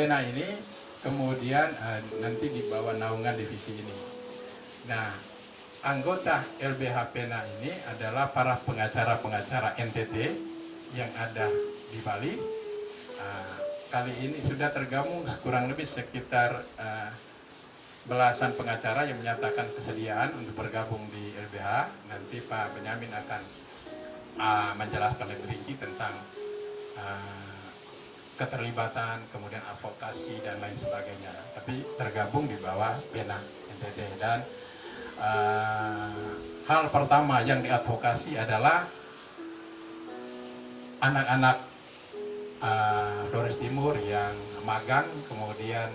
Hapena ini kemudian nanti di bawah naungan divisi ini. Nah, anggota LBH Pena ini adalah para pengacara-pengacara NTT yang ada di Bali. Kali ini sudah tergabung kurang lebih sekitar belasan pengacara yang menyatakan kesediaan untuk bergabung di LBH. Nanti Pak Benyamin akan menjelaskan lebih rinci tentang keterlibatan, kemudian advokasi dan lain sebagainya. Tapi tergabung di bawah Pena NTT. Dan hal pertama yang diadvokasi adalah anak-anak Flores Timur yang magang, kemudian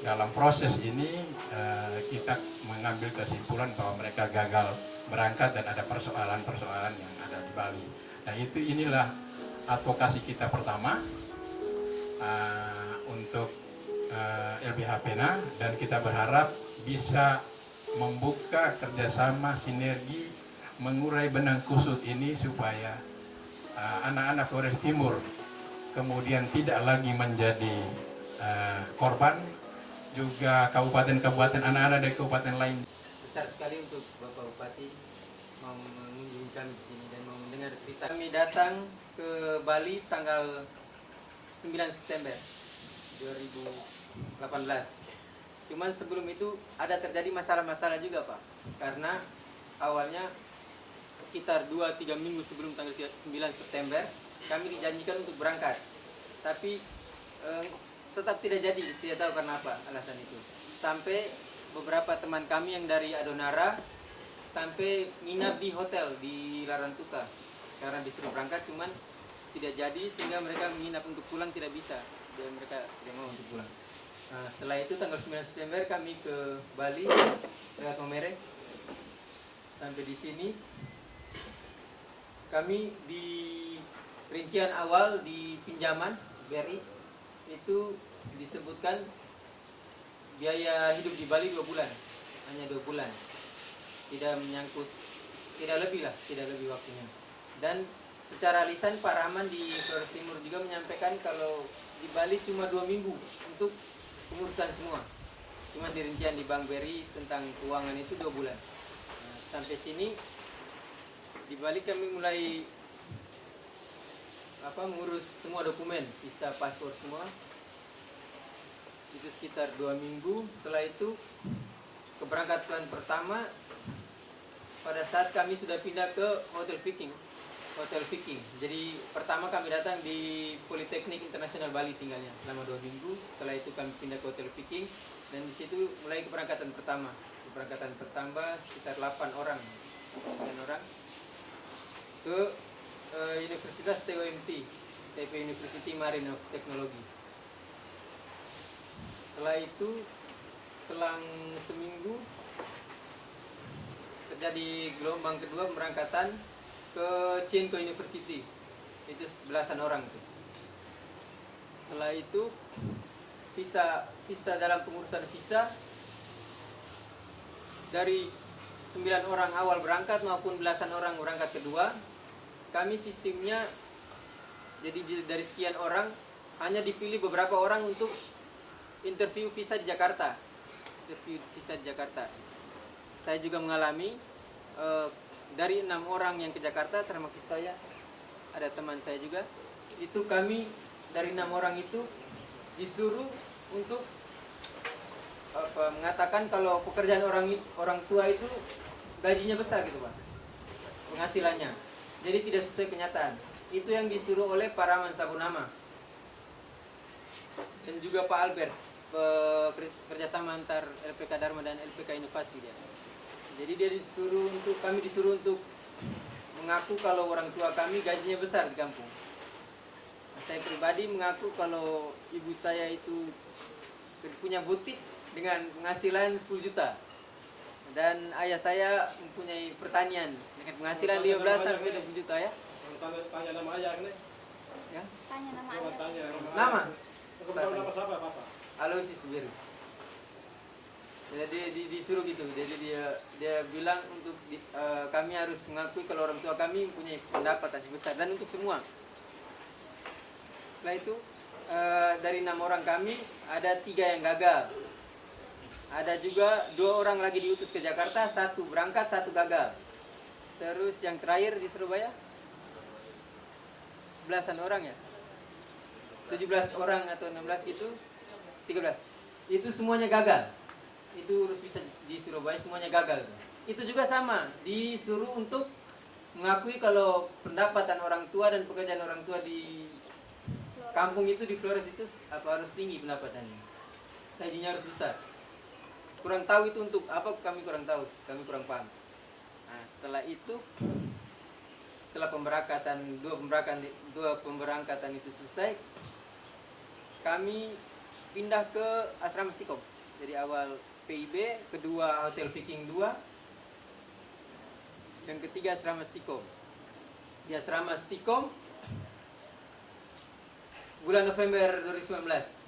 dalam proses ini kita mengambil kesimpulan bahwa mereka gagal berangkat dan ada persoalan-persoalan yang ada di Bali. Nah, inilah advokasi kita pertama untuk LBH Pena, dan kita berharap bisa membuka kerjasama sinergi mengurai benang kusut ini supaya anak-anak Flores Timur kemudian tidak lagi menjadi korban, juga kabupaten-kabupaten, anak-anak dari kabupaten lain. Besar sekali untuk Bapak Bupati mau mengunjungi kami di sini dan mau mendengar cerita. Kami datang ke Bali tanggal 9 September 2018. Cuman sebelum itu ada terjadi masalah-masalah juga, Pak. Karena awalnya sekitar 2-3 minggu sebelum tanggal 9 September kami dijanjikan untuk berangkat. Tapi tetap tidak jadi, tidak tahu karena apa alasan itu. Sampai beberapa teman kami yang dari Adonara sampai nginap di hotel di Larantuka karena disuruh berangkat, cuman tidak jadi sehingga mereka menginap, untuk pulang tidak bisa, dan mereka tidak mau untuk pulang. Nah, setelah itu tanggal 9 September kami ke Bali lewat Momere. Sampai di sini kami di rincian awal di pinjaman BRI itu disebutkan biaya hidup di Bali 2 bulan, hanya 2 bulan, tidak menyangkut, tidak lebih waktunya. Dan secara lisan Pak Rahman di Flores Timur juga menyampaikan kalau di Bali cuma 2 minggu untuk pengurusan semua, cuma di rincian di Bank BRI tentang keuangan itu 2 bulan. Nah, sampai sini di Bali kami mulai mengurus semua dokumen, visa, paspor semua. Itu sekitar 2 minggu. Setelah itu keberangkatan pertama pada saat kami sudah pindah ke Hotel Viking. Jadi pertama kami datang di Politeknik Internasional Bali tinggalnya selama 2 minggu. Setelah itu kami pindah ke Hotel Viking, dan di situ mulai keberangkatan pertama. Keberangkatan pertama sekitar 8 orang ke Universitas TUMT, TP University Marine of Technology. Setelah itu selang seminggu terjadi gelombang kedua pemberangkatan ke Chinko University, itu belasan orang tuh. Setelah itu visa dalam pengurusan visa dari 9 orang awal berangkat maupun belasan orang berangkat kedua, kami sistemnya jadi dari sekian orang hanya dipilih beberapa orang untuk interview visa di Jakarta. Saya juga mengalami dari 6 orang yang ke Jakarta, termasuk saya, ada teman saya juga, itu kami dari 6 orang itu disuruh untuk mengatakan kalau pekerjaan orang tua itu gajinya besar gitu, Pak, penghasilannya. Jadi tidak sesuai kenyataan. Itu yang disuruh oleh Pak Rahman Sabunama dan juga Pak Albert, kerjasama antar LPK Dharma dan LPK Inovasi dia. Jadi kami disuruh untuk mengaku kalau orang tua kami gajinya besar di kampung. Saya pribadi mengaku kalau ibu saya itu punya butik dengan penghasilan 10 juta. Dan ayah saya mempunyai pertanian dengan penghasilan 15 sampai 20 juta ya. Tanya nama ayah ini. Ya? Tanya nama ayah. Nama? Nama siapa, Bapak? Aloysius Subiru. Jadi disuruh gitu. Jadi dia bilang untuk kami harus mengakui kalau orang tua kami mempunyai pendapatan yang besar, dan untuk semua. Setelah itu dari 6 orang kami ada 3 yang gagal. Ada juga 2 orang lagi diutus ke Jakarta, 1 berangkat, 1 gagal. Terus yang terakhir di Surabaya belasan orang ya, 17 orang atau 16 gitu, 13. Itu semuanya gagal. Itu urus visa di Surabaya semuanya gagal. Itu juga sama, disuruh untuk mengakui kalau pendapatan orang tua dan pekerjaan orang tua di kampung itu, di Flores itu apa harus tinggi pendapatannya. Gajinya harus besar. Kurang tahu itu untuk apa, kami kurang tahu, kami kurang paham. Nah, setelah itu, setelah dua pemberangkatan itu selesai, kami pindah ke asrama Stikom. Jadi awal PIB, kedua Hotel Viking 2, yang ketiga asrama Stikom. Di asrama Stikom bulan November 2018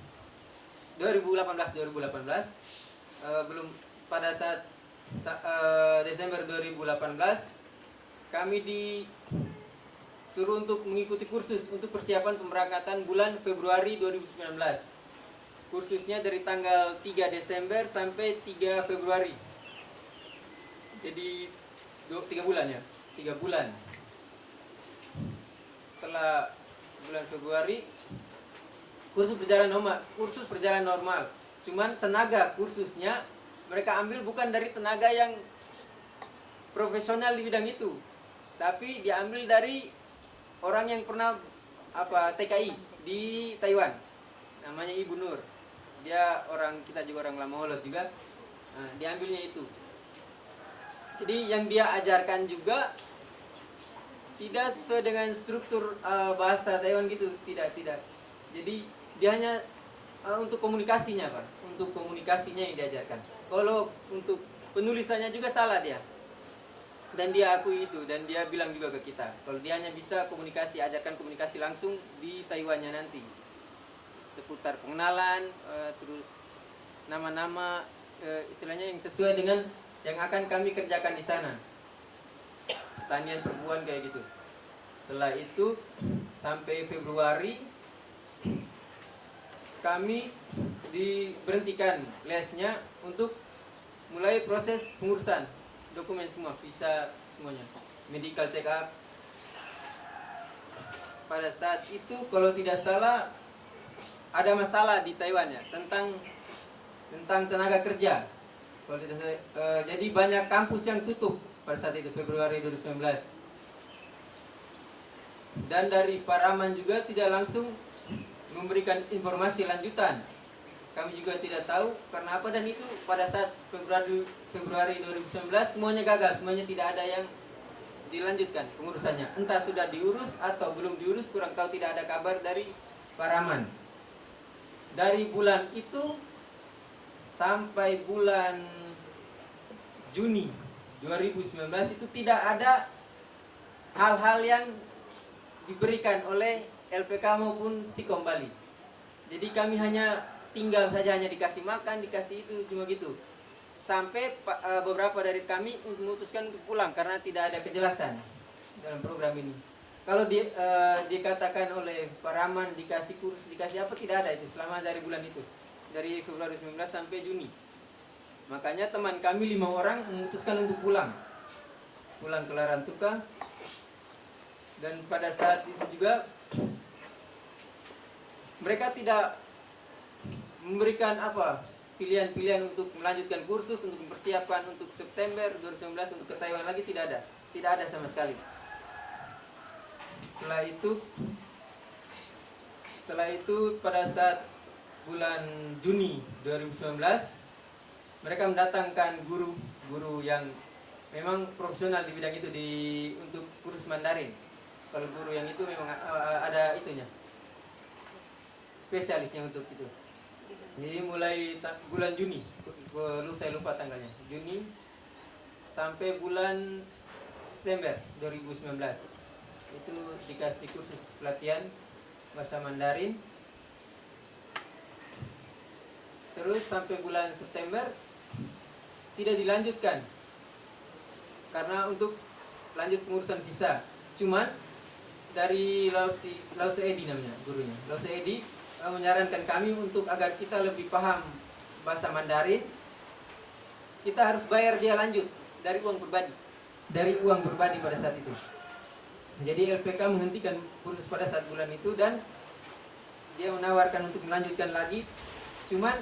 belum, pada saat Desember 2018 kami disuruh untuk mengikuti kursus untuk persiapan pemberangkatan bulan Februari 2019. Kursusnya dari tanggal 3 Desember sampai 3 Februari. Jadi 3 bulan ya, 3 bulan. Setelah bulan Februari kursus berjalan normal. Cuman tenaga kursusnya mereka ambil bukan dari tenaga yang profesional di bidang itu, tapi diambil dari orang yang pernah TKI di Taiwan, namanya Ibu Nur. Dia kita juga orang lama holot juga. Nah, diambilnya itu. Jadi yang dia ajarkan juga tidak sesuai dengan struktur bahasa Taiwan gitu, tidak. Jadi dia hanya untuk komunikasinya, Pak. Untuk komunikasinya yang diajarkan. Kalau untuk penulisannya juga salah dia. Dan dia akui itu, dan dia bilang juga ke kita kalau dia hanya bisa ajarkan komunikasi langsung di Taiwannya nanti, seputar pengenalan, terus nama-nama, istilahnya yang sesuai dengan yang akan kami kerjakan di sana, pertanian, perempuan kayak gitu. Setelah itu sampai Februari kami diberhentikan lesnya untuk mulai proses pengurusan dokumen semua, visa semuanya, medical check up. Pada saat itu kalau tidak salah ada masalah di Taiwan ya tentang tenaga kerja. Kalau tidak salah, jadi banyak kampus yang tutup pada saat itu Februari 2019. Dan dari Pak Rahman juga tidak langsung memberikan informasi lanjutan. Kami juga tidak tahu karena apa, dan itu pada saat Februari 2019 semuanya gagal, semuanya tidak ada yang dilanjutkan pengurusannya. Entah sudah diurus atau belum diurus, kurang tahu, tidak ada kabar dari Pak Rahman. Dari bulan itu sampai bulan Juni 2019 itu tidak ada hal-hal yang diberikan oleh LPK maupun Stikom Bali. Jadi kami hanya tinggal saja, hanya dikasih makan, dikasih itu, cuma gitu. Sampai beberapa dari kami memutuskan untuk pulang karena tidak ada kejelasan dalam program ini. Kalau dikatakan oleh Pak Rahman dikasih kursus, dikasih apa, tidak ada itu selama dari bulan itu, dari Februari 19 sampai Juni. Makanya teman kami 5 orang memutuskan untuk pulang ke Larantuka. Dan pada saat itu juga mereka tidak memberikan pilihan-pilihan untuk melanjutkan kursus, untuk mempersiapkan untuk September 2019 untuk ke Taiwan lagi, tidak ada sama sekali. Setelah itu pada saat bulan Juni 2019 mereka mendatangkan guru yang memang profesional di bidang itu untuk kursus Mandarin. Kalau guru yang itu memang ada itunya, spesialisnya untuk itu. Jadi mulai bulan Juni, saya lupa tanggalnya, Juni sampai bulan September 2019 itu dikasih kursus pelatihan bahasa Mandarin. Terus sampai bulan September tidak dilanjutkan karena untuk lanjut pengurusan visa. Cuman dari Lause Edi namanya gurunya, Lause Edi menyarankan kami untuk agar kita lebih paham bahasa Mandarin, kita harus bayar dia lanjut dari uang pribadi pada saat itu. Jadi LPK menghentikan kursus pada saat bulan itu dan dia menawarkan untuk melanjutkan lagi, cuman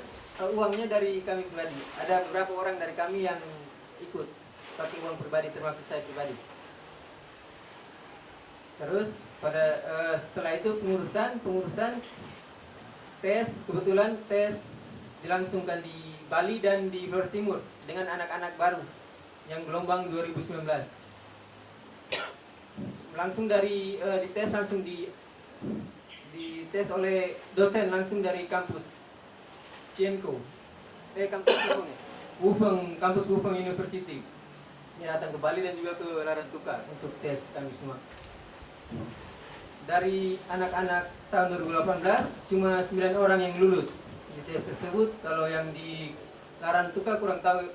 uangnya dari kami pribadi. Ada beberapa orang dari kami yang ikut pakai uang pribadi, termasuk saya pribadi. Terus setelah itu pengurusan tes, kebetulan tes dilangsungkan di Bali dan di Flores Timur dengan anak-anak baru yang gelombang 2019. Langsung dari dites langsung dites oleh dosen langsung dari kampus Cienko, kampus kampus Wufeng University. Dia datang ke Bali dan juga ke Larantuka untuk tes kami semua. Dari anak-anak tahun 2018 cuma 9 orang yang lulus di tes tersebut. Kalau yang di Larantuka kurang tahu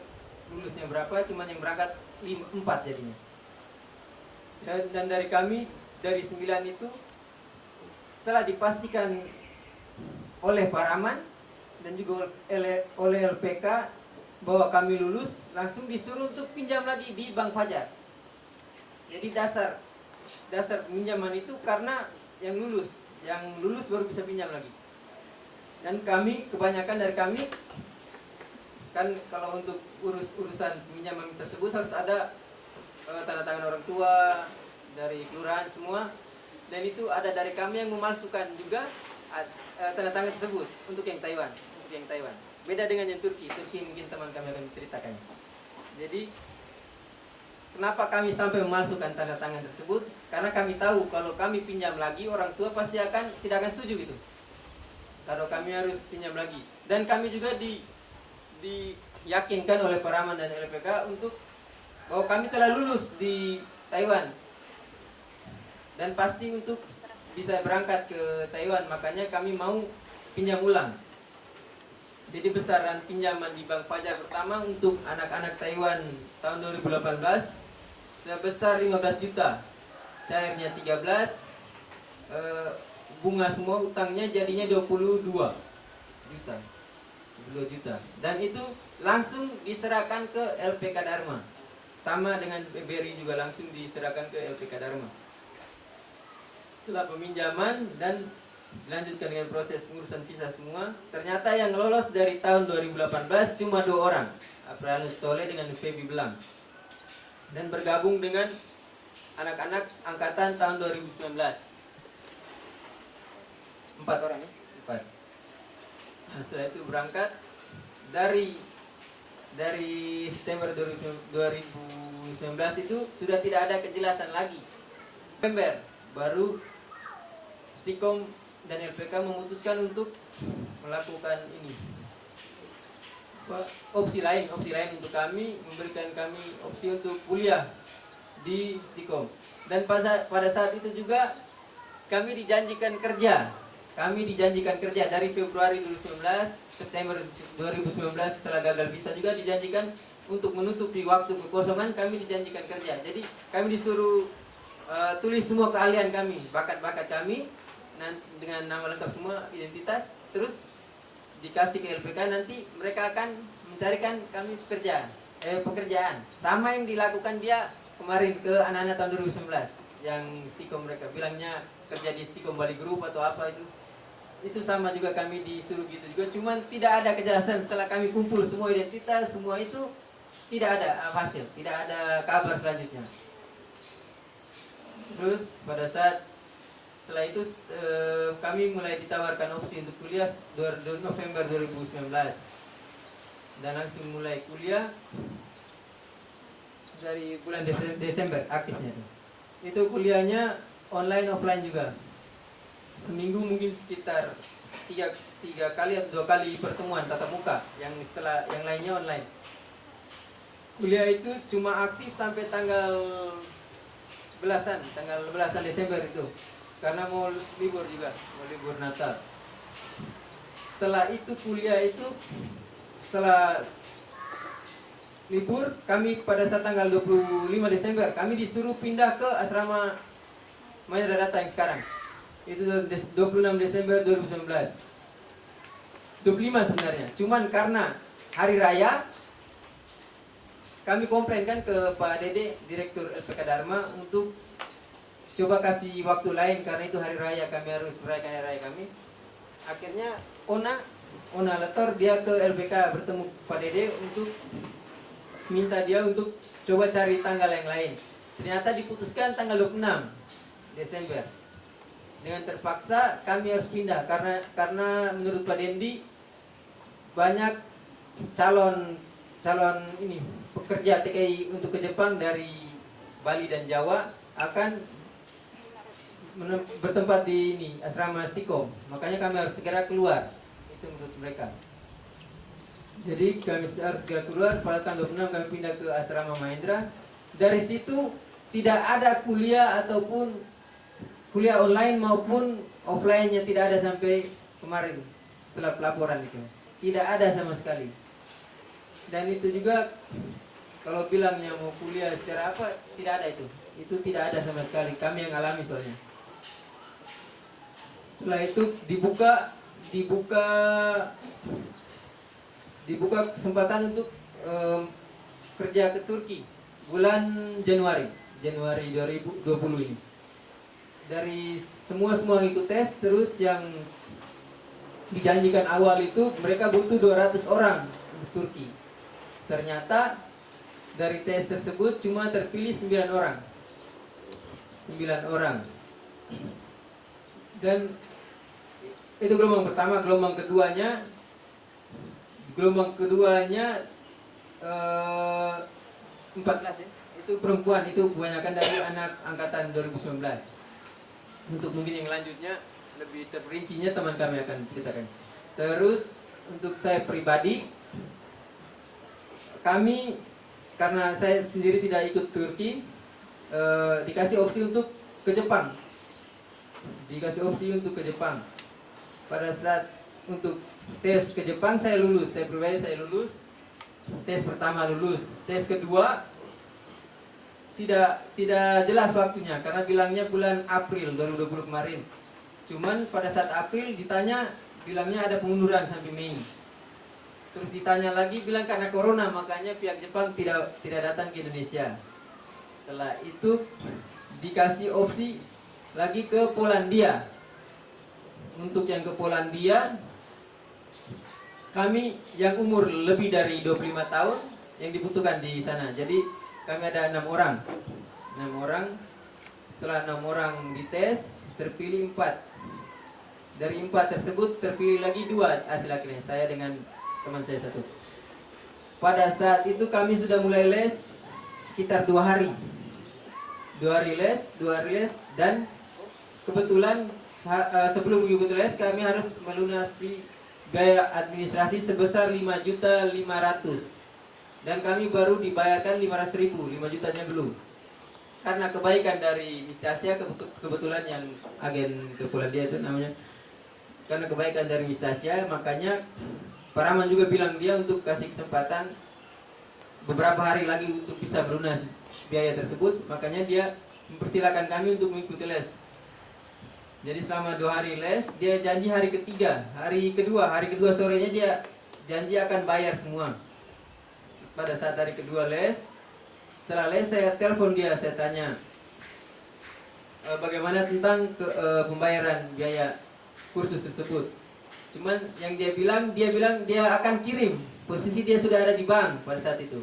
lulusnya berapa, cuma yang berangkat 4 jadinya. Dan dari kami, dari 9 itu, setelah dipastikan oleh Paraman dan juga oleh LPK bahwa kami lulus, langsung disuruh untuk pinjam lagi di Bank Fajar. Jadi dasar pinjaman itu karena yang lulus baru bisa pinjam lagi. Dan kami, kebanyakan dari kami, kan kalau untuk urusan pinjaman tersebut harus ada tanda tangan orang tua dari kelurahan semua, dan itu ada dari kami yang memalsukan juga tanda tangan tersebut untuk yang Taiwan. Beda dengan yang Turki mungkin teman kami akan menceritakan. Jadi kenapa kami sampai memalsukan tanda tangan tersebut? Karena kami tahu kalau kami pinjam lagi, orang tua pasti tidak akan setuju gitu. Kalau kami harus pinjam lagi, dan kami juga diyakinkan oleh Paraman dan LPK untuk bahwa kami telah lulus di Taiwan dan pasti untuk bisa berangkat ke Taiwan, makanya kami mau pinjam ulang. Jadi besaran pinjaman di Bank Fajar pertama untuk anak-anak Taiwan tahun 2018 sebesar 15 juta, cairnya 13, bunga semua utangnya jadinya 22 juta. Dan itu langsung diserahkan ke LPK Dharma. Sama dengan BRI juga langsung diserahkan ke LPK Dharma. Setelah peminjaman dan dilanjutkan dengan proses pengurusan visa semua, ternyata yang lolos dari tahun 2018 cuma 2 orang, Aprianus Soleh dengan Feby Belang, dan bergabung dengan anak-anak angkatan tahun 2019. 4 orang ya? 4. Nah, setelah itu berangkat dari September 2019 itu sudah tidak ada kejelasan lagi. November baru Stikom dan LPK memutuskan untuk melakukan ini. Opsi lain untuk kami, memberikan kami opsi untuk kuliah di Stikom. Dan pada saat itu juga kami dijanjikan kerja. Dari Februari 2019, September 2019 setelah gagal visa juga dijanjikan untuk menutupi waktu kekosongan, kami dijanjikan kerja. Jadi kami disuruh tulis semua keahlian kami, bakat-bakat kami dengan nama lengkap semua, identitas, terus dikasih ke LPK, nanti mereka akan mencarikan kami pekerjaan. Sama yang dilakukan dia kemarin ke anak-anak tahun 2019 yang Stikom, mereka bilangnya kerja di Stikom Bali Group atau apa itu sama juga kami disuruh gitu juga, cuman tidak ada kejelasan. Setelah kami kumpul semua identitas semua itu tidak ada hasil, tidak ada kabar selanjutnya. Terus pada saat setelah itu kami mulai ditawarkan opsi untuk kuliah November 2019 dan langsung mulai kuliah dari bulan Desember aktifnya itu kuliahnya online offline juga. Seminggu mungkin sekitar 3 kali atau 2 kali pertemuan tatap muka, yang lainnya online. Kuliah itu cuma aktif sampai tanggal belasan Desember itu, karena mau libur Natal. Setelah itu kuliah itu, setelah libur, kami pada saat tanggal 25 Desember kami disuruh pindah ke asrama Mahendra Data yang sekarang. Itu 26 Desember 2019. 25 sebenarnya. Cuman karena hari raya kami komplain kan ke Pak Dede, Direktur LPK Dharma, untuk coba kasih waktu lain karena itu hari raya, kami harus merayakan hari raya kami. Akhirnya Ona Letor dia ke LPK bertemu Pak Dede untuk minta dia untuk coba cari tanggal yang lain. Ternyata diputuskan tanggal 26 Desember. Dengan terpaksa kami harus pindah karena menurut Pak Dendi banyak calon ini pekerja TKI untuk ke Jepang dari Bali dan Jawa akan bertempat di ini asrama Stikom. Makanya kami harus segera keluar. Itu menurut mereka. Jadi kami harus segera keluar. Pada tanggal 26 kami pindah ke asrama Mahendra. Dari situ tidak ada kuliah ataupun kuliah online maupun offline-nya, tidak ada sampai kemarin setelah pelaporan itu. Tidak ada sama sekali. Dan itu juga kalau bilangnya mau kuliah secara apa, tidak ada itu. Itu tidak ada sama sekali. Kami yang alami soalnya. Setelah itu dibuka kesempatan untuk kerja ke Turki bulan Januari 2020 ini. Dari semua ikut tes, terus yang dijanjikan awal itu mereka butuh 200 orang di Turki. Ternyata dari tes tersebut cuma terpilih 9 orang. 9 orang. Dan itu gelombang pertama. Gelombang keduanya 14 ya. Itu perempuan, itu kebanyakan dari anak angkatan 2019. Untuk mungkin yang lanjutnya lebih terperincinya teman kami akan ceritakan. Terus untuk saya pribadi, kami karena saya sendiri tidak ikut Turki, dikasih opsi untuk ke Jepang. Pada saat untuk tes ke Jepang saya lulus, saya pribadi saya lulus. Tes pertama lulus, tes kedua tidak jelas waktunya karena bilangnya bulan April 2020 kemarin. Cuman pada saat April ditanya, bilangnya ada pengunduran sampai Mei. Terus ditanya lagi, bilang karena corona makanya pihak Jepang tidak datang ke Indonesia. Setelah itu dikasih opsi lagi ke Polandia. Untuk yang ke Polandia, kami yang umur lebih dari 25 tahun yang dibutuhkan di sana. Jadi kami ada 6 orang. Setelah 6 orang dites, terpilih 4. Dari 4 tersebut terpilih lagi 2 hasil akhirnya, saya dengan teman saya 1. Pada saat itu kami sudah mulai les sekitar 2 hari. 2 hari les, dan kebetulan sebelum mengikuti les kami harus melunasi biaya administrasi sebesar 5.500.000. Dan kami baru dibayarkan 500.000, 5 jutanya belum. Karena kebaikan dari Miss Asia, kebetulan yang agen ke Polandia itu namanya. Karena kebaikan dari Miss Asia, makanya Pak Rahman juga bilang dia untuk kasih kesempatan beberapa hari lagi untuk bisa melunasi biaya tersebut. Makanya dia mempersilahkan kami untuk mengikuti les. Jadi selama 2 hari les, dia janji hari kedua sorenya dia janji akan bayar semua. Pada saat hari kedua les, setelah les saya telepon dia, saya tanya bagaimana tentang pembayaran biaya kursus tersebut. Cuman yang dia bilang dia akan kirim. Posisi dia sudah ada di bank pada saat itu.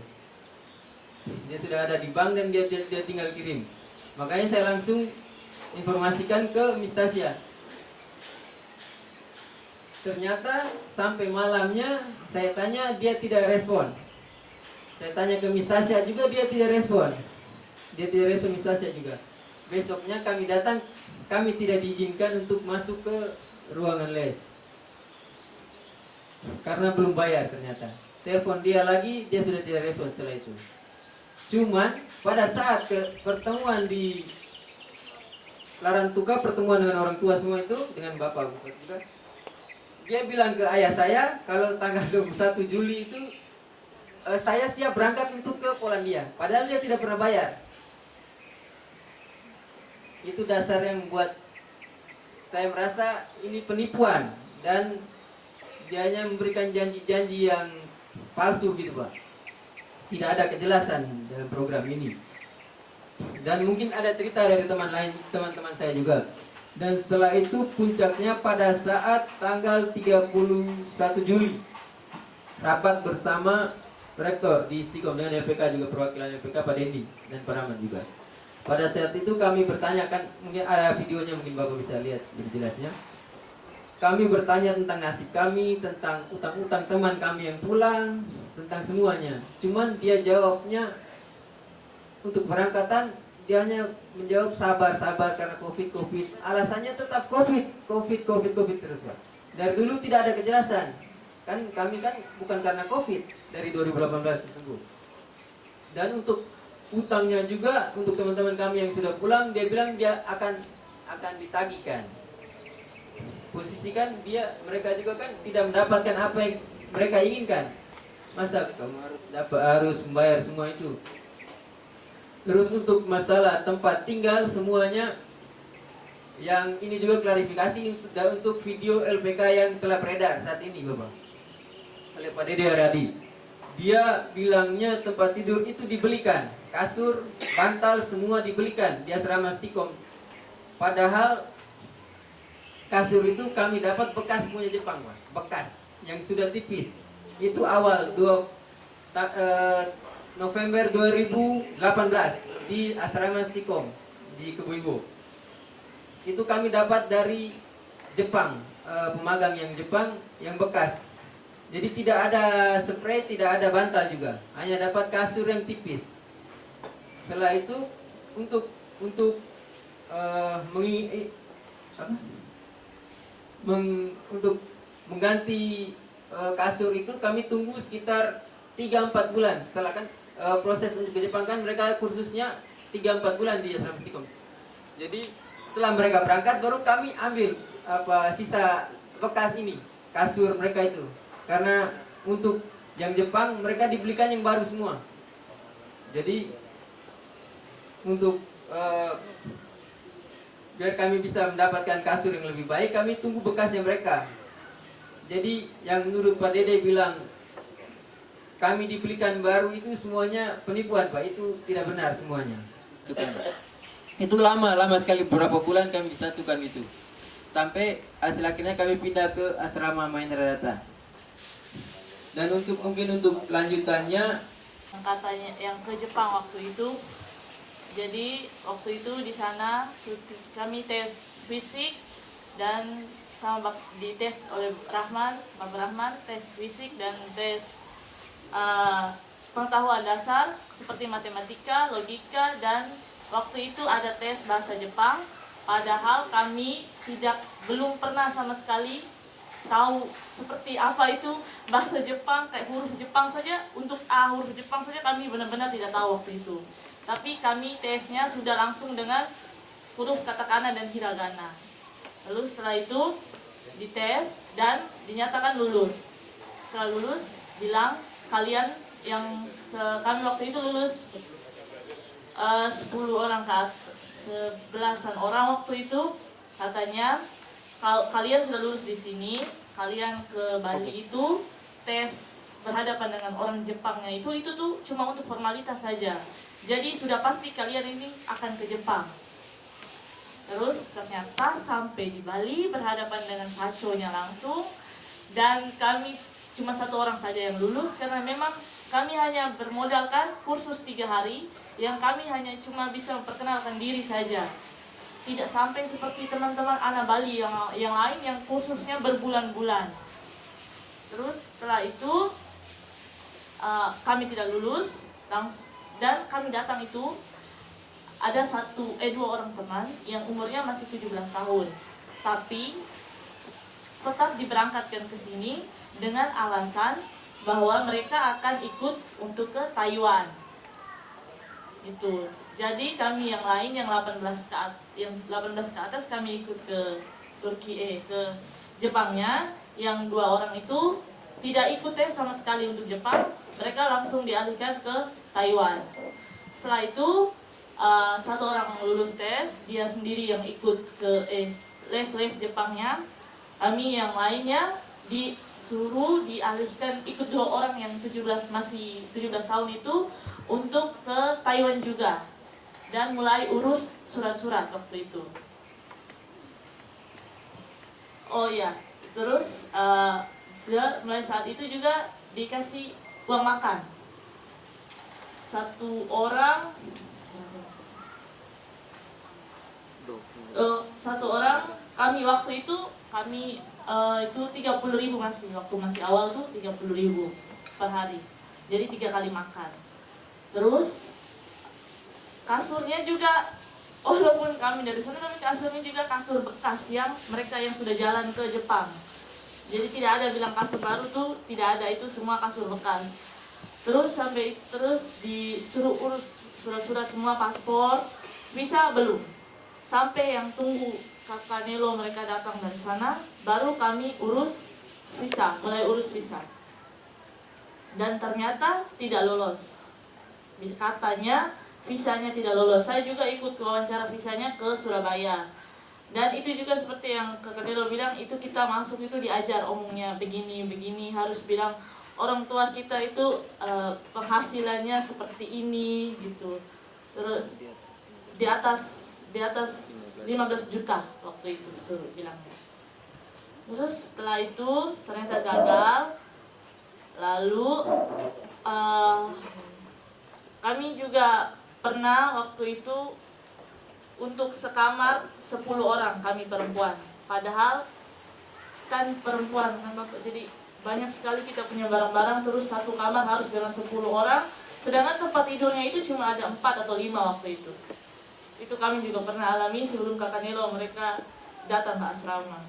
Dia sudah ada di bank dan dia tinggal kirim. Makanya saya langsung informasikan ke Miss Tasya. Ternyata sampai malamnya saya tanya, dia tidak respon. Saya tanya ke Miss Tasya juga, dia tidak respon. Miss Tasya juga. Besoknya kami datang, kami tidak diizinkan untuk masuk ke ruangan les. Karena belum bayar ternyata. Telepon dia lagi, dia sudah tidak respon setelah itu. Cuman pada saat pertemuan di Larantuka, pertemuan dengan orang tua semua itu, dengan bapak juga, dia bilang ke ayah saya, kalau tanggal 21 Juli itu saya siap berangkat untuk ke Polandia. Padahal dia tidak pernah bayar. Itu dasar yang membuat saya merasa ini penipuan. Dan dia hanya memberikan janji-janji yang palsu gitu Pak. Tidak ada kejelasan dalam program ini. Dan mungkin ada cerita dari teman-teman saya juga. Dan setelah itu puncaknya pada saat tanggal 31 Juli rapat bersama rektor di Istiqom dengan LPK juga, perwakilan LPK Pak Dendi dan Pak Rahman juga. Pada saat itu kami bertanyakan, mungkin ada videonya, mungkin Bapak bisa lihat lebih jelasnya. Kami bertanya tentang nasib kami, tentang utang-utang teman kami yang pulang, tentang semuanya. Cuman dia jawabnya untuk berangkatan, dia hanya menjawab sabar karena COVID. Alasannya tetap COVID terus Pak. Dari dulu tidak ada kejelasan. Kan kami kan bukan karena COVID dari 2018 tersebut. Dan untuk utangnya juga untuk teman-teman kami yang sudah pulang, dia bilang dia akan ditagihkan. Posisikan mereka juga kan tidak mendapatkan apa yang mereka inginkan. Masa kamu harus membayar semua itu? Terus untuk masalah tempat tinggal semuanya, yang ini juga klarifikasi untuk video LPK yang telah beredar saat ini Bapak, oleh Pak Dede Aradi. Dia bilangnya tempat tidur itu dibelikan, kasur, bantal semua dibelikan di asrama Istiqom. Padahal kasur itu kami dapat bekas punya Jepang Pak, bekas yang sudah tipis. Itu awal November 2018 di asrama Istiqom di Kebuibo. Itu kami dapat dari Jepang, pemagang yang Jepang yang bekas. Jadi tidak ada spray, tidak ada bantal juga, hanya dapat kasur yang tipis. Setelah itu untuk mengganti kasur itu kami tunggu sekitar 3-4 bulan. Setelah kan proses untuk ke Jepang kan mereka kursusnya 3-4 bulan di asrama Istiqom. Jadi setelah mereka berangkat baru kami ambil sisa bekas ini, kasur mereka itu. Karena untuk yang Jepang mereka dibelikan yang baru semua. Jadi untuk biar kami bisa mendapatkan kasur yang lebih baik, kami tunggu bekasnya mereka. Jadi yang menurut Pak Dede bilang kami dibelikan baru itu semuanya penipuan Pak, itu tidak benar semuanya. Itu lama sekali, beberapa bulan kami disatukan itu. Sampai hasil akhirnya kami pindah ke asrama Mahendra Data. Dan mungkin untuk lanjutannya, katanya yang ke Jepang waktu itu. Jadi waktu itu di sana kami tes fisik dan sama dites oleh Bapak Rahman, tes fisik dan tes pengetahuan dasar seperti matematika, logika, dan waktu itu ada tes bahasa Jepang. Padahal kami belum pernah sama sekali tahu seperti apa itu bahasa Jepang, kayak huruf Jepang saja. Untuk huruf Jepang saja kami benar-benar tidak tahu waktu itu. Tapi kami tesnya sudah langsung dengan huruf katakana dan hiragana. Lalu setelah itu dites dan dinyatakan lulus. Setelah lulus bilang kalian kami waktu itu lulus 10 orang ke atas, 11-an orang waktu itu, katanya kalian sudah lulus di sini, kalian ke Bali itu tes berhadapan dengan orang Jepangnya itu tuh cuma untuk formalitas saja. Jadi sudah pasti kalian ini akan ke Jepang. Terus ternyata sampai di Bali berhadapan dengan saconya langsung, dan kami cuma 1 orang saja yang lulus karena memang kami hanya bermodalkan kursus 3 hari yang kami hanya cuma bisa memperkenalkan diri saja. Tidak sampai seperti teman-teman anak Bali yang lain yang kursusnya berbulan-bulan. Terus setelah itu kami tidak lulus dan kami datang itu ada 2 orang teman yang umurnya masih 17 tahun. Tapi tetap diberangkatkan ke sini dengan alasan bahwa mereka akan ikut untuk ke Taiwan. Itu. Jadi kami yang lain yang 18 ke atas kami ikut ke ke Jepangnya. Yang 2 orang itu tidak ikut tes sama sekali untuk Jepang, mereka langsung dialihkan ke Taiwan. Setelah itu 1 orang lulus tes, dia sendiri yang ikut ke les Jepangnya. Kami yang lainnya suruh dialihkan ikut 2 orang yang 17 tahun itu untuk ke Taiwan juga dan mulai urus surat-surat waktu itu. Oh ya, terus mulai saat itu juga dikasih uang makan. Satu orang kami waktu itu itu 30.000 masih waktu masih awal tuh 30.000 per hari. Jadi 3 kali makan. Terus kasurnya juga walaupun kami dari sana tapi kasurnya juga kasur bekas yang mereka yang sudah jalan ke Jepang. Jadi tidak ada bilang kasur baru tuh, tidak ada, itu semua kasur bekas. Terus disuruh urus surat-surat semua, paspor, visa belum. Sampai yang tunggu Kakak Nelo mereka datang dari sana, baru kami mulai urus visa. Dan ternyata tidak lolos. Katanya visanya tidak lolos. Saya juga ikut wawancara visanya ke Surabaya. Dan itu juga seperti yang Kakak Nelo bilang, itu kita masuk itu diajar omongnya begini, harus bilang orang tua kita itu penghasilannya seperti ini gitu. Terus di atas 15 juta waktu itu bilangnya. Terus setelah itu ternyata gagal. Lalu kami juga pernah waktu itu untuk sekamar 10 orang kami perempuan. Padahal kan perempuan kan Bapak, jadi banyak sekali kita punya barang-barang, terus satu kamar harus dengan 10 orang. Sedangkan tempat tidurnya itu cuma ada 4 atau 5 waktu itu. Itu kami juga pernah alami sebelum Kakak Nelo mereka datang ke asrama.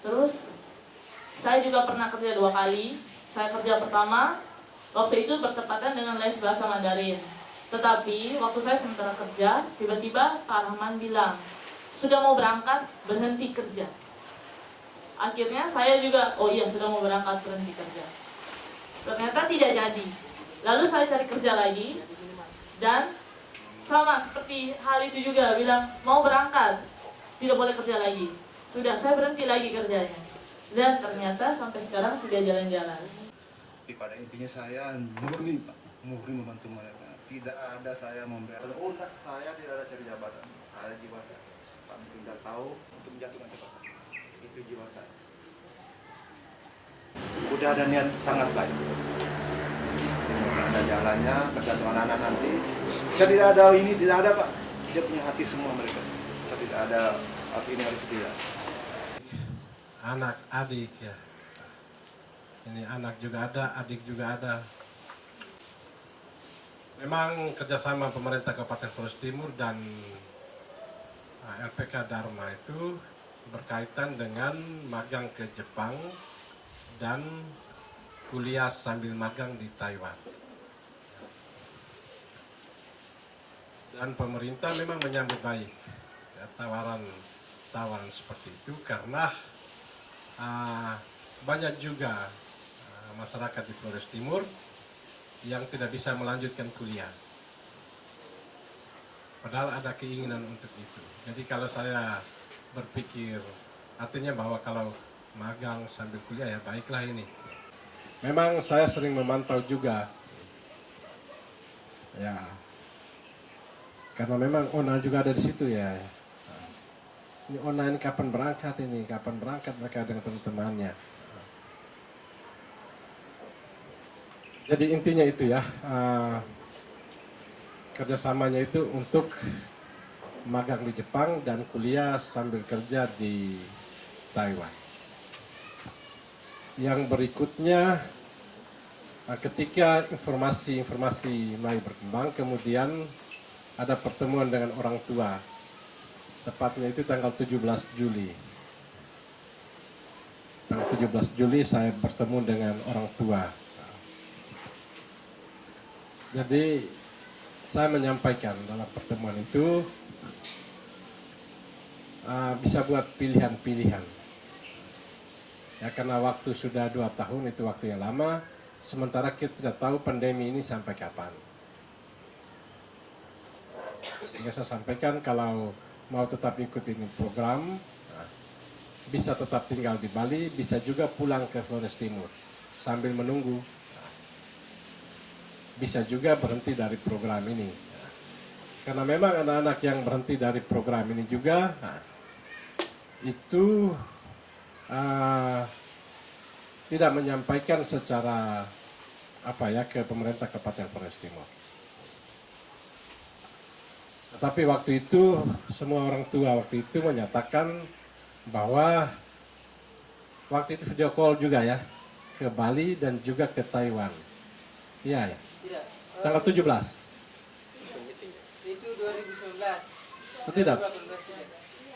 Terus saya juga pernah kerja 2 kali. Saya kerja pertama waktu itu bertepatan dengan les bahasa Mandarin. Tetapi waktu saya sementara kerja, tiba-tiba Pak Rahman bilang, sudah mau berangkat, berhenti kerja. Akhirnya saya juga, oh iya sudah mau berangkat, berhenti kerja. Ternyata tidak jadi. Lalu saya cari kerja lagi, dan sama seperti hal itu juga, bilang mau berangkat, tidak boleh kerja lagi. Sudah, saya berhenti lagi kerjanya. Dan ternyata sampai sekarang tidak jalan-jalan. Pada intinya saya murni Pak, murni membantu mereka. Tidak ada saya memberi. Oh enggak, saya tidak ada cari jabatan. Saya jiwa saya. Pak tidak tahu untuk menjatuhkan cepat. Itu jiwa saya. Udah ada niat sangat baik. Tidak ada jalannya, tergantung anak-anak nanti. Saya tidak ada ini, tidak ada Pak. Dia punya hati semua mereka. Saya tidak ada hati ini harus tidak. Anak, adik ya. Ini anak juga ada, adik juga ada. Memang kerjasama pemerintah Kabupaten Flores Timur dan LPK Dharma itu berkaitan dengan magang ke Jepang dan kuliah sambil magang di Taiwan. Dan pemerintah memang menyambut baik ya, tawaran seperti itu karena banyak juga masyarakat di Flores Timur yang tidak bisa melanjutkan kuliah. Padahal ada keinginan untuk itu. Jadi kalau saya berpikir, artinya bahwa kalau magang sambil kuliah ya baiklah ini. Memang saya sering memantau juga. Ya. Karena memang Ona juga ada di situ ya. Ini Ona ini kapan berangkat mereka dengan teman-temannya. Jadi intinya itu ya, kerjasamanya itu untuk magang di Jepang dan kuliah sambil kerja di Taiwan. Yang berikutnya, ketika informasi mulai berkembang, kemudian ada pertemuan dengan orang tua. Tepatnya itu tanggal 17 Juli. Tanggal 17 Juli saya bertemu dengan orang tua. Jadi saya menyampaikan dalam pertemuan itu bisa buat pilihan-pilihan. Ya karena waktu sudah 2 tahun itu waktu yang lama, sementara kita tidak tahu pandemi ini sampai kapan. Sehingga saya sampaikan kalau mau tetap ikut ini program, bisa tetap tinggal di Bali, bisa juga pulang ke Flores Timur sambil menunggu. Bisa juga berhenti dari program ini. Karena memang anak-anak yang berhenti dari program ini juga, itu tidak menyampaikan secara ke pemerintah Kabupaten Flores Timur. Tetapi waktu itu semua orang tua waktu itu menyatakan bahwa waktu itu video call juga ya ke Bali dan juga ke Taiwan. Iya ya. Tidak. Tanggal 17. Itu 2019. Oh, tidak. 2018 tidak.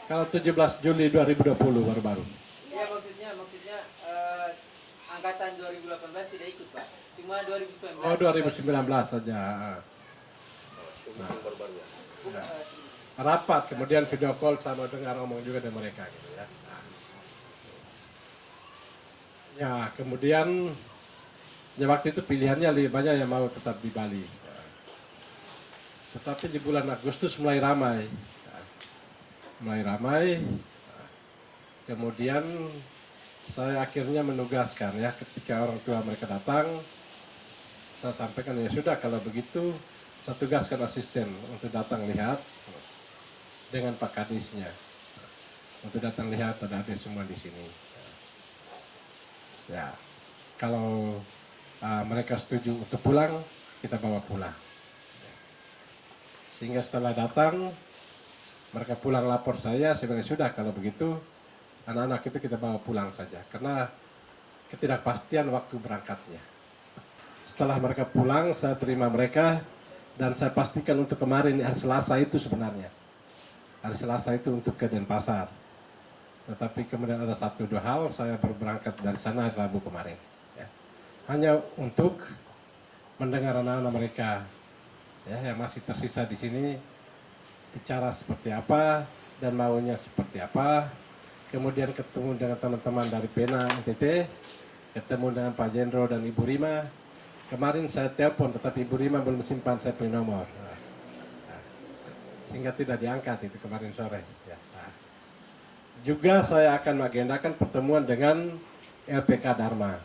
Kalau 17 Juli 2020 baru-baru. Ya maksudnya angkatan 2018 tidak ikut Pak. Cuma 2019. Oh 2019 saja. Rapat kemudian video call sama dengar ngomong juga dengan mereka gitu ya. Ya kemudian ya waktu itu pilihannya lebih banyak yang mau tetap di Bali. Tetapi di bulan Agustus mulai ramai. Kemudian saya akhirnya menugaskan ya ketika orang tua mereka datang, saya sampaikan ya sudah kalau begitu saya tugaskan asisten untuk datang lihat dengan Pak Kadisnya untuk datang lihat ada semua di sini. Ya kalau mereka setuju untuk pulang kita bawa pulang. Sehingga setelah datang mereka pulang lapor saya bilang sudah kalau begitu anak-anak itu kita bawa pulang saja karena ketidakpastian waktu berangkatnya. Setelah mereka pulang saya terima mereka dan saya pastikan untuk kemarin hari Selasa itu sebenarnya. Hari Selasa itu untuk ke Denpasar. Tetapi kemudian ada 1-2 hal saya baru berangkat dari sana Rabu kemarin. Ya. Hanya untuk mendengar anak-anak mereka ya, yang masih tersisa di sini bicara seperti apa dan maunya seperti apa. Kemudian ketemu dengan teman-teman dari PENA NTT, ketemu dengan Pak Jendro dan Ibu Rima. Kemarin saya telepon tetapi Ibu Rima belum simpan saya punya nomor. Sehingga tidak diangkat itu kemarin sore. Ya. Juga saya akan mengagendakan pertemuan dengan LPK Dharma.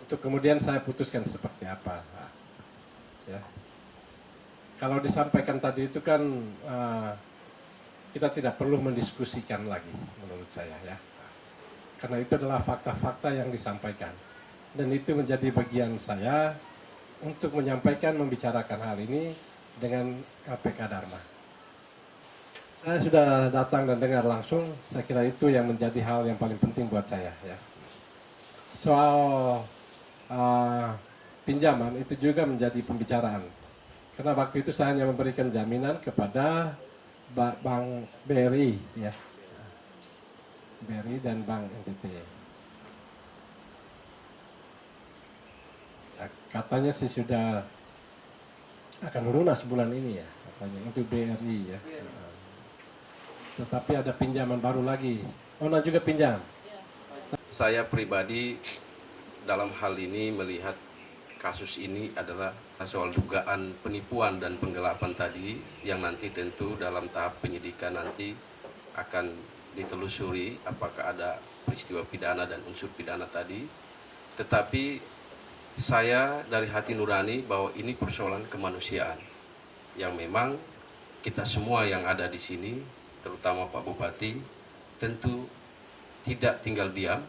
Untuk kemudian saya putuskan seperti apa. Ya. Kalau disampaikan tadi itu kan kita tidak perlu mendiskusikan lagi menurut saya ya. Karena itu adalah fakta-fakta yang disampaikan. Dan itu menjadi bagian saya untuk menyampaikan, membicarakan hal ini dengan LPK Dharma. Saya sudah datang dan dengar langsung, saya kira itu yang menjadi hal yang paling penting buat saya. Ya. Soal pinjaman itu juga menjadi pembicaraan. Karena waktu itu saya hanya memberikan jaminan kepada Bank BRI, ya. BRI dan Bank NTT. Ya, katanya sih sudah akan lunas bulan ini ya, katanya untuk BRI ya. Tetapi ada pinjaman baru lagi. Ona juga pinjam. Saya pribadi dalam hal ini melihat kasus ini adalah soal dugaan penipuan dan penggelapan tadi yang nanti tentu dalam tahap penyidikan nanti akan ditelusuri apakah ada peristiwa pidana dan unsur pidana tadi. Tetapi saya dari hati nurani bahwa ini persoalan kemanusiaan yang memang kita semua yang ada di sini, terutama Pak Bupati, tentu tidak tinggal diam,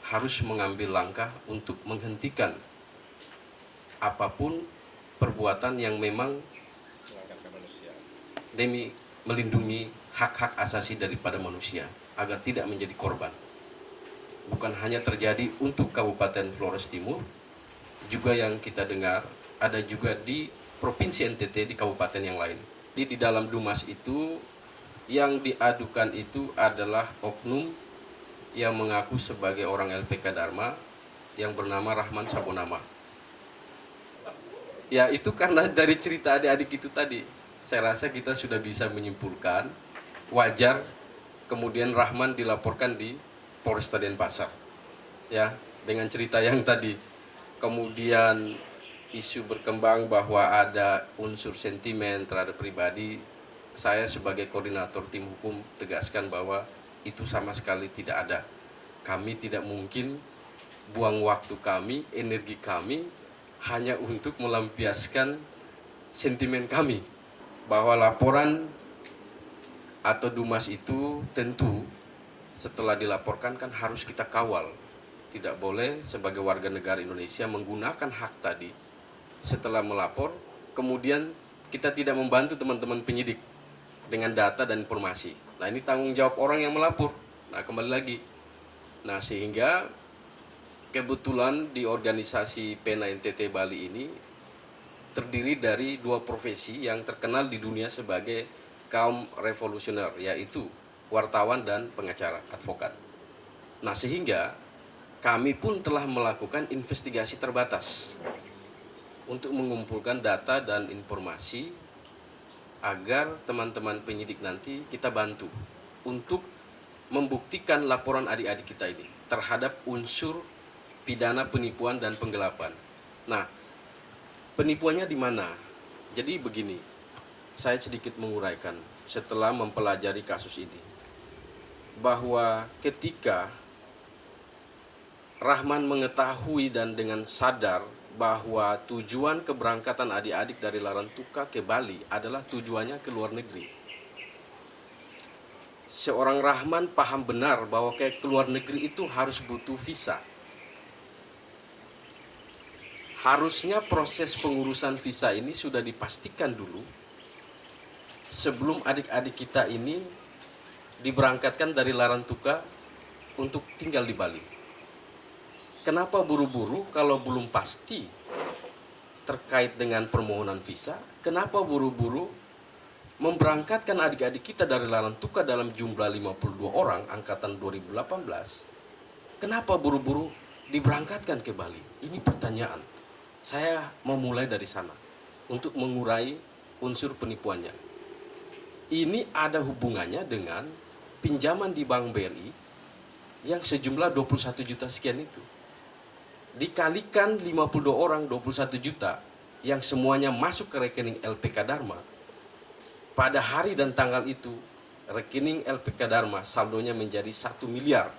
harus mengambil langkah untuk menghentikan apapun perbuatan yang memang demi melindungi hak-hak asasi daripada manusia agar tidak menjadi korban. Bukan hanya terjadi untuk Kabupaten Flores Timur, juga yang kita dengar ada juga di Provinsi NTT di kabupaten yang lain. Di dalam Dumas itu yang diadukan itu adalah oknum yang mengaku sebagai orang LPK Dharma yang bernama Rahman Sabonama. Ya itu karena dari cerita adik-adik itu tadi, saya rasa kita sudah bisa menyimpulkan wajar kemudian Rahman dilaporkan di Polresta Denpasar. Ya, dengan cerita yang tadi. Kemudian isu berkembang bahwa ada unsur sentimen terhadap pribadi, saya sebagai koordinator tim hukum tegaskan bahwa itu sama sekali tidak ada. Kami tidak mungkin buang waktu kami, energi kami hanya untuk melampiaskan sentimen kami bahwa laporan atau dumas itu tentu setelah dilaporkan kan harus kita kawal. Tidak boleh sebagai warga negara Indonesia menggunakan hak tadi setelah melapor, kemudian kita tidak membantu teman-teman penyidik dengan data dan informasi. Nah, ini tanggung jawab orang yang melapor. Nah, kembali lagi. Nah, sehingga kebetulan di organisasi PENA NTT Bali ini terdiri dari dua profesi yang terkenal di dunia sebagai kaum revolusioner, yaitu wartawan dan pengacara, advokat. Nah, sehingga kami pun telah melakukan investigasi terbatas untuk mengumpulkan data dan informasi agar teman-teman penyidik nanti kita bantu untuk membuktikan laporan adik-adik kita ini terhadap unsur pidana penipuan dan penggelapan. Nah, penipuannya di mana? Jadi begini, saya sedikit menguraikan setelah mempelajari kasus ini, bahwa ketika Rahman mengetahui dan dengan sadar bahwa tujuan keberangkatan adik-adik dari Larantuka ke Bali adalah tujuannya ke luar negeri. Seorang Rahman paham benar bahwa ke luar negeri itu harus butuh visa. Harusnya proses pengurusan visa ini sudah dipastikan dulu sebelum adik-adik kita ini diberangkatkan dari Larantuka untuk tinggal di Bali. Kenapa buru-buru kalau belum pasti terkait dengan permohonan visa? Kenapa buru-buru memberangkatkan adik-adik kita dari Larantuka dalam jumlah 52 orang angkatan 2018? Kenapa buru-buru diberangkatkan ke Bali? Ini pertanyaan. Saya mau mulai dari sana untuk mengurai unsur penipuannya. Ini ada hubungannya dengan pinjaman di Bank BRI yang sejumlah 21 juta sekian itu. Dikalikan 52 orang 21 juta yang semuanya masuk ke rekening LPK Dharma. Pada hari dan tanggal itu, rekening LPK Dharma saldonya menjadi 1 miliar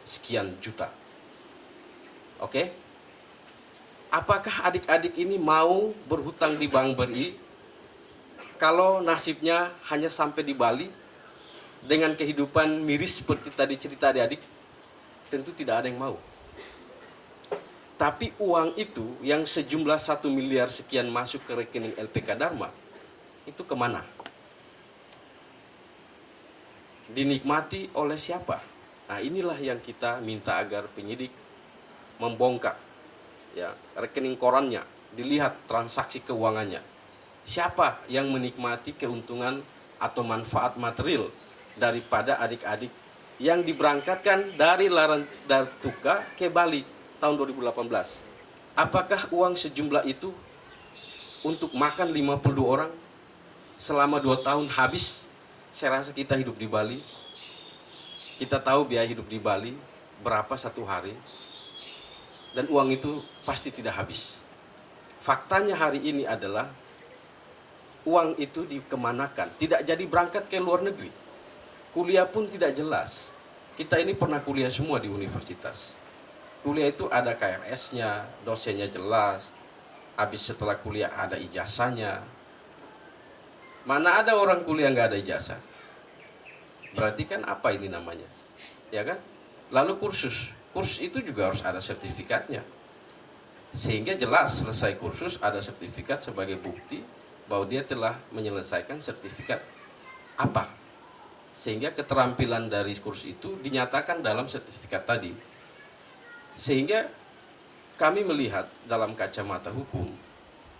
sekian juta. Oke? Apakah adik-adik ini mau berhutang di Bank BRI kalau nasibnya hanya sampai di Bali dengan kehidupan miris seperti tadi cerita adik-adik? Tentu tidak ada yang mau. Tapi uang itu yang sejumlah 1 miliar sekian masuk ke rekening LPK Dharma, itu kemana? Dinikmati oleh siapa? Nah, inilah yang kita minta agar penyidik membongkar. Ya, rekening korannya, dilihat transaksi keuangannya. Siapa yang menikmati keuntungan atau manfaat material daripada adik-adik yang diberangkatkan dari Larantuka ke Bali tahun 2018. Apakah uang sejumlah itu untuk makan 52 orang selama 2 tahun habis? Saya rasa kita hidup di Bali, kita tahu biaya hidup di Bali berapa satu hari, dan uang itu pasti tidak habis. Faktanya hari ini adalah uang itu dikemanakan, tidak jadi berangkat ke luar negeri. Kuliah pun tidak jelas. Kita ini pernah kuliah semua di universitas. Kuliah itu ada KRS-nya, dosennya jelas. Habis setelah kuliah ada ijazahnya. Mana ada orang kuliah nggak ada ijazah? Berarti kan apa ini namanya? Ya kan? Lalu kursus. Kursus itu juga harus ada sertifikatnya. Sehingga jelas selesai kursus ada sertifikat sebagai bukti bahwa dia telah menyelesaikan sertifikat apa. Sehingga keterampilan dari kursus itu dinyatakan dalam sertifikat tadi. Sehingga kami melihat dalam kacamata hukum,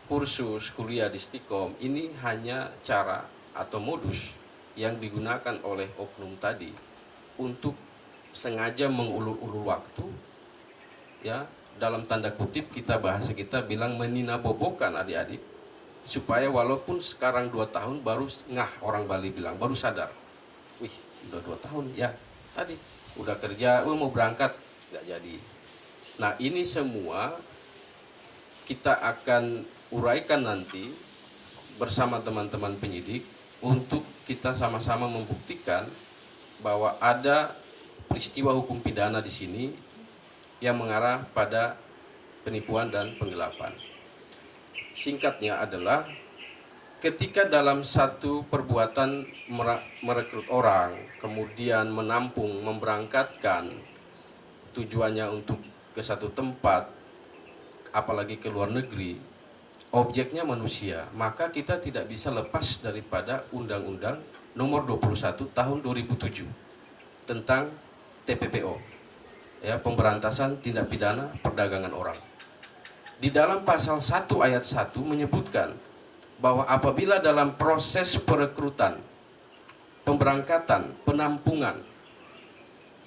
kursus kuliah di Stikom ini hanya cara atau modus yang digunakan oleh oknum tadi untuk sengaja mengulur-ulur waktu, ya, dalam tanda kutip kita bahasa kita bilang meninabobokan adik-adik, supaya walaupun sekarang 2 tahun baru ngah, orang Bali bilang baru sadar, wih udah 2 tahun ya, tadi udah kerja, mau berangkat nggak jadi. Nah, ini semua kita akan uraikan nanti bersama teman-teman penyidik untuk kita sama-sama membuktikan bahwa ada peristiwa hukum pidana di sini yang mengarah pada penipuan dan penggelapan. Singkatnya adalah ketika dalam satu perbuatan merekrut orang, kemudian menampung, memberangkatkan, tujuannya untuk ke satu tempat, apalagi ke luar negeri, objeknya manusia, maka kita tidak bisa lepas daripada Undang-Undang Nomor 21 Tahun 2007 tentang TPPO, ya, pemberantasan tindak pidana perdagangan orang. Di dalam pasal 1 ayat 1 menyebutkan bahwa apabila dalam proses perekrutan, pemberangkatan, penampungan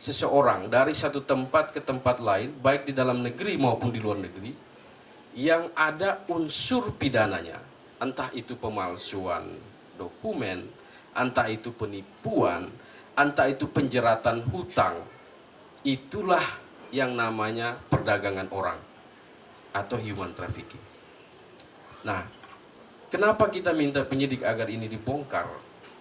seseorang dari satu tempat ke tempat lain, baik di dalam negeri maupun di luar negeri, yang ada unsur pidananya, entah itu pemalsuan dokumen, entah itu penipuan, entah itu penjeratan hutang, itulah yang namanya perdagangan orang atau human trafficking. Nah, kenapa kita minta penyidik agar ini dibongkar?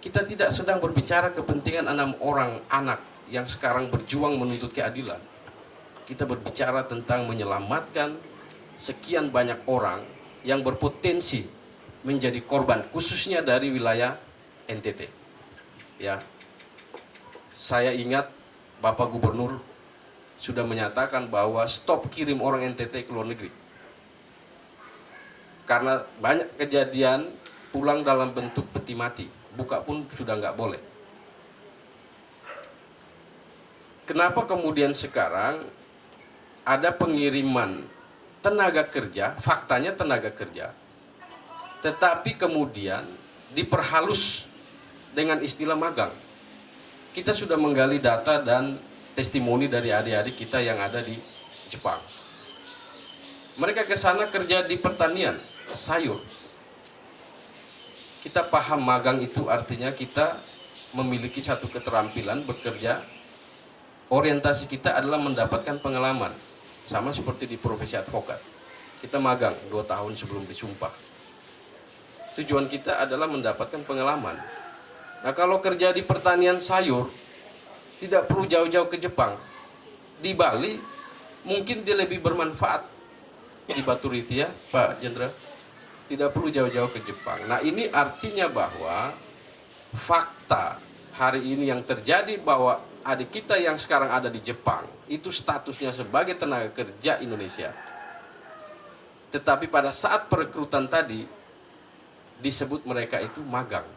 Kita tidak sedang berbicara kepentingan 6 orang anak yang sekarang berjuang menuntut keadilan. Kita berbicara tentang menyelamatkan sekian banyak orang yang berpotensi menjadi korban, khususnya dari wilayah NTT. Ya, saya ingat Bapak Gubernur sudah menyatakan bahwa stop kirim orang NTT ke luar negeri. Karena banyak kejadian pulang dalam bentuk peti mati, buka pun sudah nggak boleh. Kenapa kemudian sekarang ada pengiriman tenaga kerja, faktanya tenaga kerja, tetapi kemudian diperhalus dengan istilah magang? Kita sudah menggali data dan testimoni dari adik-adik kita yang ada di Jepang. Mereka ke sana kerja di pertanian, sayur. Kita paham magang itu artinya kita memiliki satu keterampilan bekerja. Orientasi kita adalah mendapatkan pengalaman. Sama seperti di profesi advokat. Kita magang 2 tahun sebelum disumpah. Tujuan kita adalah mendapatkan pengalaman. Nah, kalau kerja di pertanian sayur, tidak perlu jauh-jauh ke Jepang. Di Bali, mungkin dia lebih bermanfaat. Di Baturiti, ya, Pak Jenderal. Tidak perlu jauh-jauh ke Jepang. Nah, ini artinya bahwa fakta hari ini yang terjadi bahwa adik kita yang sekarang ada di Jepang itu statusnya sebagai tenaga kerja Indonesia. Tetapi pada saat perekrutan tadi disebut mereka itu magang.